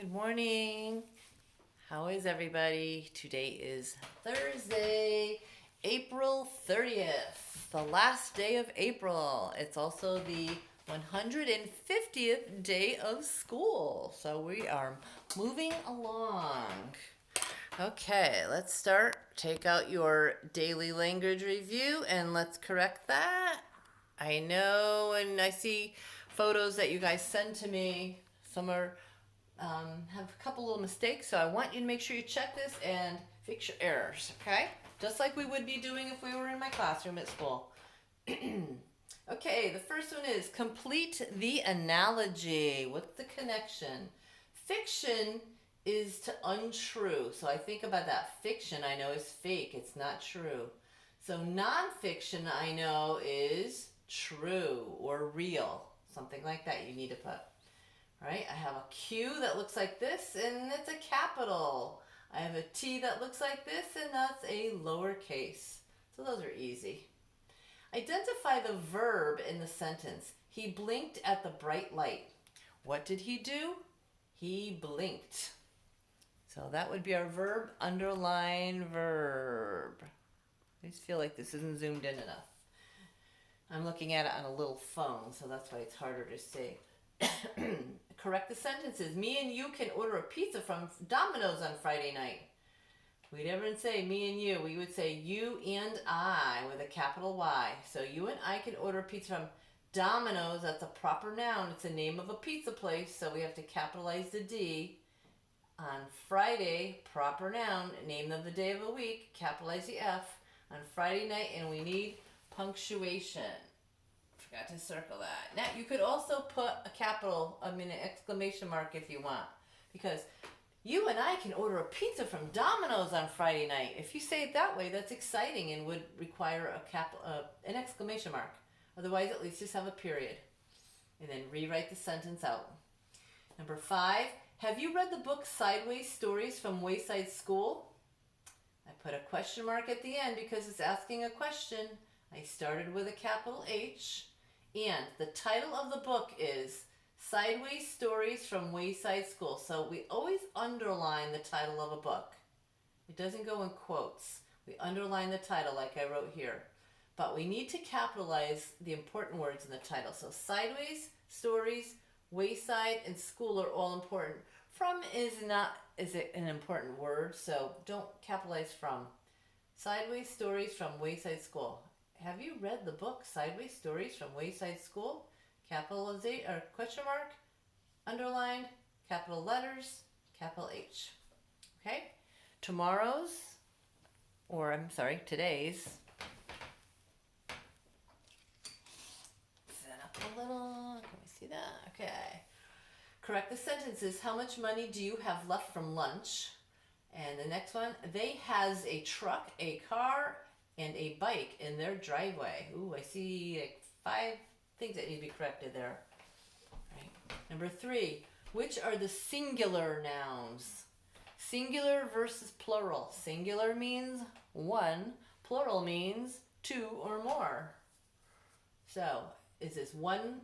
Good morning. How is everybody? Today is Thursday, April 30th, the last day of April. It's also the 150th day of school. So we are moving along. Okay, let's start. Take out your daily language review and let's correct that. I know, and I see photos that you guys send to me. Some are have a couple little mistakes, so I want you to make sure you check this and fix your errors, okay? Just like we would be doing if we were in my classroom at school. Okay, the first one is complete the analogy. What's the connection? Fiction is to untrue. So I think about that. Fiction I know is fake, it's not true. So nonfiction I know is true or real. Something like that you need to put. Right? I have a Q that looks like this, and it's a capital. I have a T that looks like this, and that's a lowercase. So those are easy. Identify the verb in the sentence. He blinked at the bright light. What did he do? He blinked. So that would be our verb, underline verb. I just feel like this isn't zoomed in enough. I'm looking at it on a little phone, so that's why it's harder to see. Correct the sentences. Me and you can order a pizza from Domino's on Friday night. We never say me and you. We would say you and I with a capital Y. So you and I can order a pizza from Domino's. That's a proper noun. It's the name of a pizza place. So we have to capitalize the D. On Friday, proper noun, name of the day of the week, capitalize the F. On Friday night, and we need punctuation. Forgot to circle that. Now you could also put an exclamation mark if you want, because you and I can order a pizza from Domino's on Friday night. If you say it that way, that's exciting and would require an exclamation mark. Otherwise, at least just have a period, and then rewrite the sentence out. Number 5. Have you read the book Sideways Stories from Wayside School? I put a question mark at the end because it's asking a question. I started with a capital H. And the title of the book is Sideways Stories from Wayside School. So we always underline the title of a book. It doesn't go in quotes. We underline the title like I wrote here. But we need to capitalize the important words in the title. So Sideways, Stories, Wayside, and School are all important. From is it an important word, so don't capitalize from. Sideways Stories from Wayside School. Have you read the book Sideways Stories from Wayside School? Capitalization or question mark, underlined, capital letters, capital H. Okay? Today's. Set up a little. Can we see that? Okay. Correct the sentences. How much money do you have left from lunch? And the next one, they has a truck, a car, and a bike in their driveway. Ooh, I see like 5 things that need to be corrected there. Right. Number 3, which are the singular nouns? Singular versus plural. Singular means one, plural means 2 or more. So, is this one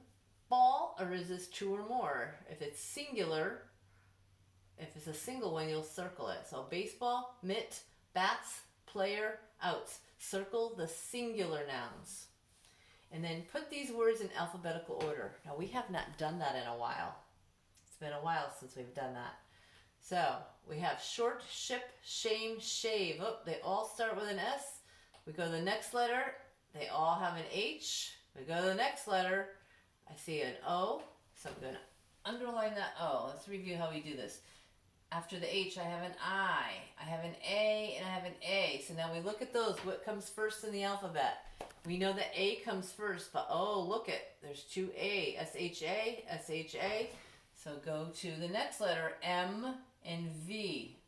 ball or is this 2 or more? If it's singular, if it's a single one, you'll circle it. So baseball, mitt, bats, player, outs. Circle the singular nouns. And then put these words in alphabetical order. Now we have not done that in a while. It's been a while since we've done that. So we have short, ship, shame, shave. Oh, they all start with an S. We go to the next letter. They all have an H. We go to the next letter. I see an O. So I'm going to underline that O. Let's review how we do this. After the H, I have an I have an A, and I have an A. So now we look at those. What comes first in the alphabet? We know that A comes first, but oh, look it. There's 2 A. S-H-A, S-H-A. So go to the next letter, M and V.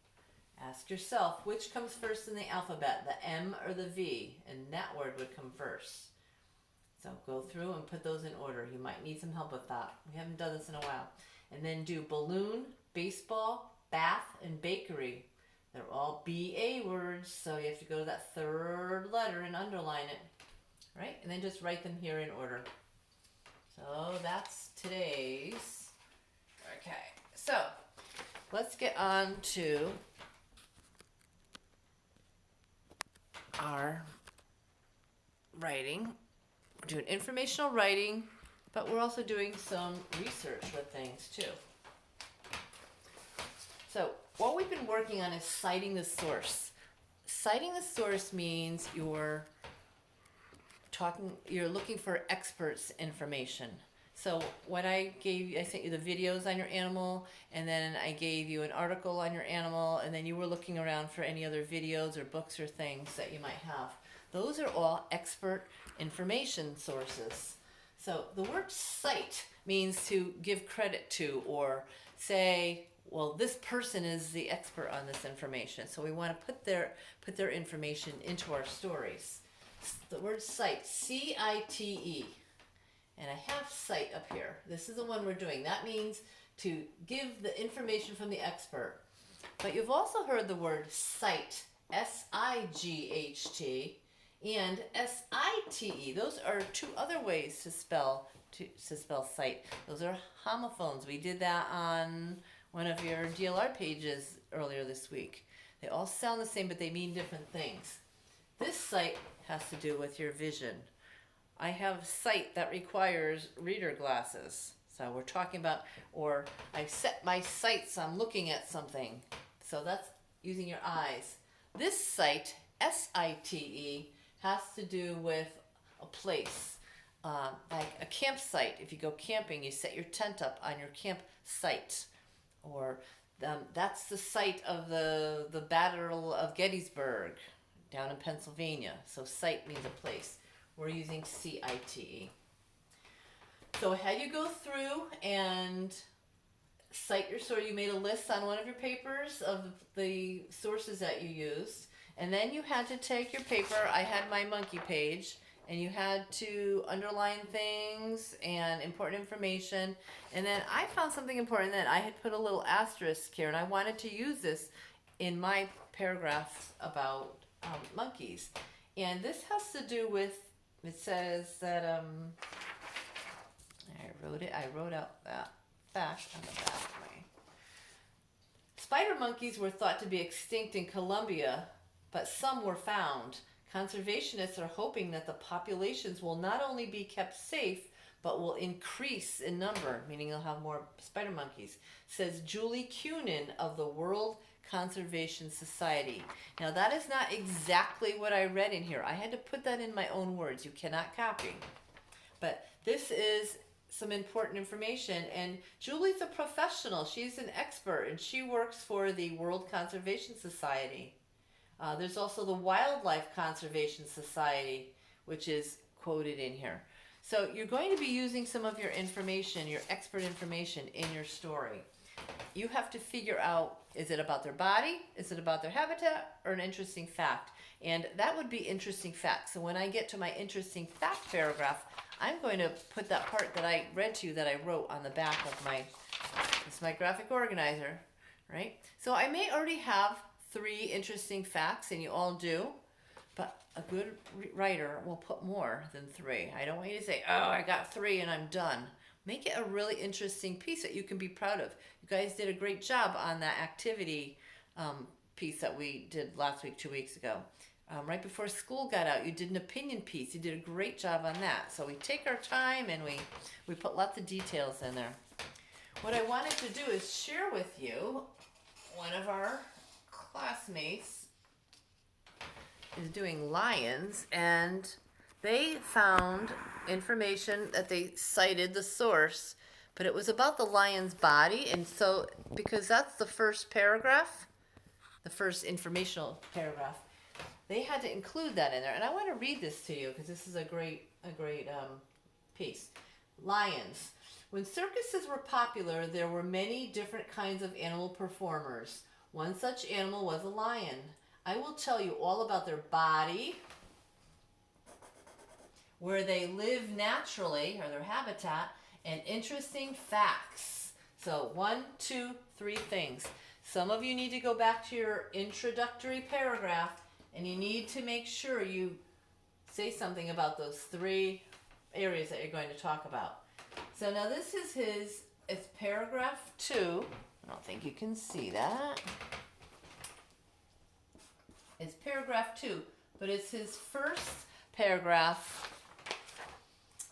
Ask yourself, which comes first in the alphabet, the M or the V? And that word would come first. So go through and put those in order. You might need some help with that. We haven't done this in a while. And then do balloon, baseball, bath, and bakery. They're all B-A words, so you have to go to that 3rd letter and underline it. Right? And then just write them here in order. So that's today's. Okay. So let's get on to our writing. We're doing informational writing, but we're also doing some research with things too. So what we've been working on is citing the source. Citing the source means you're looking for experts' information. So when I sent you the videos on your animal, and then I gave you an article on your animal, and then you were looking around for any other videos or books or things that you might have. Those are all expert information sources. So the word cite means to give credit to, or say, well, this person is the expert on this information. So we want to put their information into our stories. The word cite, C-I-T-E. And I have cite up here. This is the one we're doing. That means to give the information from the expert. But you've also heard the word cite, S-I-G-H-T, and S-I-T-E. Those are two other ways to spell cite. Those are homophones. We did that on one of your DLR pages earlier this week. They all sound the same, but they mean different things. This cite has to do with your vision. I have sight that requires reader glasses. So we're talking about, or I set my sights on looking at something. So that's using your eyes. This cite, S-I-T-E, has to do with a place, like a campsite. If you go camping, you set your tent up on your campsite. Or that's the site of the Battle of Gettysburg down in Pennsylvania. So site means a place. We're using C-I-T-E. So I had you go through and cite your source. You made a list on one of your papers of the sources that you used. And then you had to take your paper. I had my monkey page. And you had to underline things and important information. And then I found something important that I had put a little asterisk here. And I wanted to use this in my paragraphs about monkeys. And this has to do with, it says that, I wrote out that fact on the back of my. Spider monkeys were thought to be extinct in Colombia, but some were found. Conservationists are hoping that the populations will not only be kept safe, but will increase in number, meaning they'll have more spider monkeys, says Julie Cunin of the World Conservation Society. Now that is not exactly what I read in here. I had to put that in my own words. You cannot copy. But this is some important information, and Julie's a professional. She's an expert, and she works for the World Conservation Society. There's also the Wildlife Conservation Society, which is quoted in here. So you're going to be using some of your information, your expert information, in your story. You have to figure out, is it about their body, is it about their habitat, or an interesting fact? And that would be interesting fact. So when I get to my interesting fact paragraph, I'm going to put that part that I read to you that I wrote on the back of my graphic organizer, right? So I may already have 3 interesting facts, and you all do, but a good writer will put more than 3. I don't want you to say, oh, I got 3 and I'm done. Make it a really interesting piece that you can be proud of. You guys did a great job on that activity piece that we did last week, 2 weeks ago. Right before school got out, you did an opinion piece. You did a great job on that. So we take our time and we put lots of details in there. What I wanted to do is share with you one of our classmates is doing lions, and they found information that they cited the source, but it was about the lion's body. And so because that's the first paragraph, the first informational paragraph, they had to include that in there. And I want to read this to you because this is a great piece. Lions. When circuses were popular, there were many different kinds of animal performers. One such animal was a lion. I will tell you all about their body, where they live naturally, or their habitat, and interesting facts. So 1, 2, 3 things. Some of you need to go back to your introductory paragraph, and you need to make sure you say something about those 3 areas that you're going to talk about. So now this is it's paragraph 2. I don't think you can see that. It's paragraph 2, but it's his first paragraph,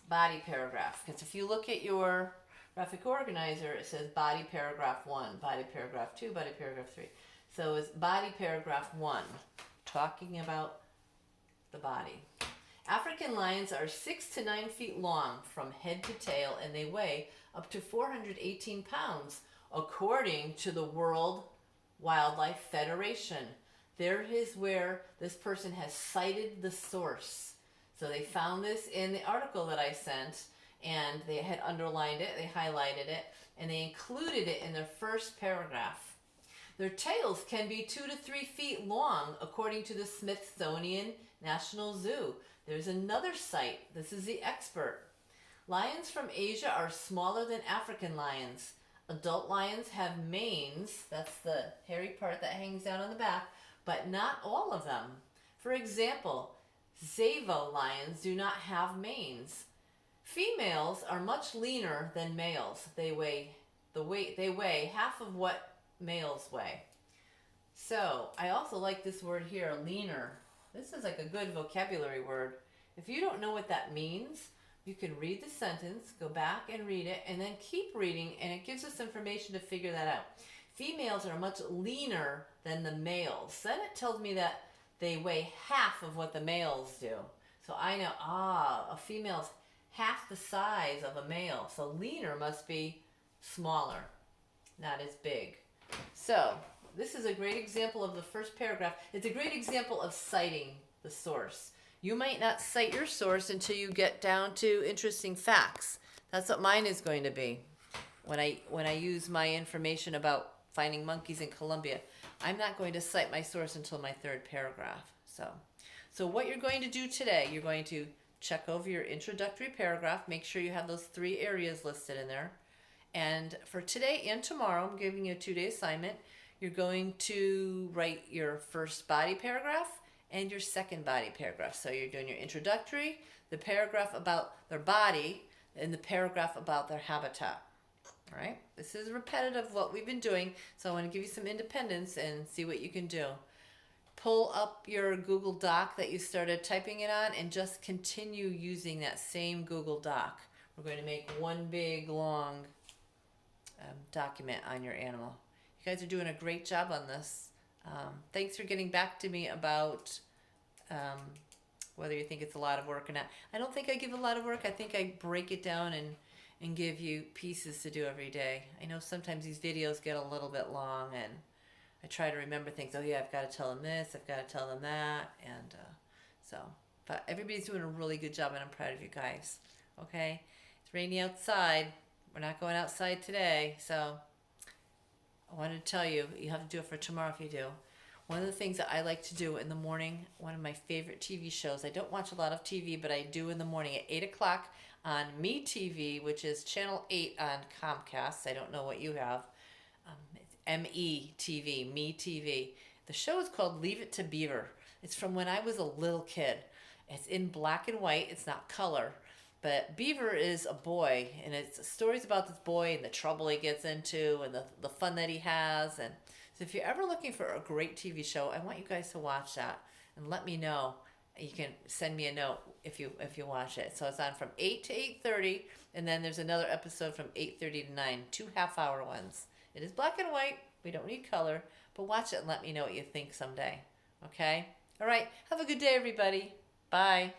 body paragraph. Because if you look at your graphic organizer, it says body paragraph 1, body paragraph 2, body paragraph 3. So it's body paragraph 1, talking about the body. African lions are 6 to 9 feet long from head to tail, and they weigh up to 418 pounds, according to the World Wildlife Federation. There is where this person has cited the source. So they found this in the article that I sent, and they had underlined it, they highlighted it, and they included it in their first paragraph. Their tails can be 2 to 3 feet long, according to the Smithsonian National Zoo. There's another site. This is the expert. Lions from Asia are smaller than African lions. Adult lions have manes, that's the hairy part that hangs down on the back, but not all of them. For example, Zavo lions do not have manes. Females are much leaner than males. They weigh half of what males weigh. So I also like this word here, leaner. This is like a good vocabulary word. If you don't know what that means, you can read the sentence, go back and read it, and then keep reading, and it gives us information to figure that out. Females are much leaner than the males. Then it tells me that they weigh half of what the males do. So I know, a female's half the size of a male. So leaner must be smaller, not as big. So this is a great example of the first paragraph. It's a great example of citing the source. You might not cite your source until you get down to interesting facts. That's what mine is going to be. When I use my information about finding monkeys in Colombia, I'm not going to cite my source until my third paragraph. So what you're going to do today, you're going to check over your introductory paragraph, make sure you have those 3 areas listed in there. And for today and tomorrow, I'm giving you a 2-day assignment. You're going to write your first body paragraph and your second body paragraph. So you're doing your introductory, the paragraph about their body, and the paragraph about their habitat. All right? This is repetitive what we've been doing, so I want to give you some independence and see what you can do. Pull up your Google Doc that you started typing it on and just continue using that same Google Doc. We're going to make one big, long document on your animal. You guys are doing a great job on this. Thanks for getting back to me about whether you think it's a lot of work or not. I don't think I give a lot of work. I think I break it down and give you pieces to do every day. I know sometimes these videos get a little bit long, and I try to remember things. Oh yeah, I've got to tell them this, I've got to tell them that, and but everybody's doing a really good job, and I'm proud of you guys. Okay, it's rainy outside. We're not going outside today, so I wanted to tell you, you have to do it for tomorrow if you do. One of the things that I like to do in the morning, one of my favorite TV shows, I don't watch a lot of TV, but I do in the morning at 8 o'clock on MeTV, which is Channel 8 on Comcast. I don't know what you have. It's MeTV, MeTV. The show is called Leave It to Beaver. It's from when I was a little kid. It's in black and white. It's not color. But Beaver is a boy, and it's stories about this boy and the trouble he gets into and the fun that he has. And so if you're ever looking for a great TV show, I want you guys to watch that and let me know. You can send me a note if you watch it. So it's on from 8 to 8:30, and then there's another episode from 8:30 to 9, 2 half-hour ones. It is black and white. We don't need color, but watch it and let me know what you think someday. Okay? All right. Have a good day, everybody. Bye.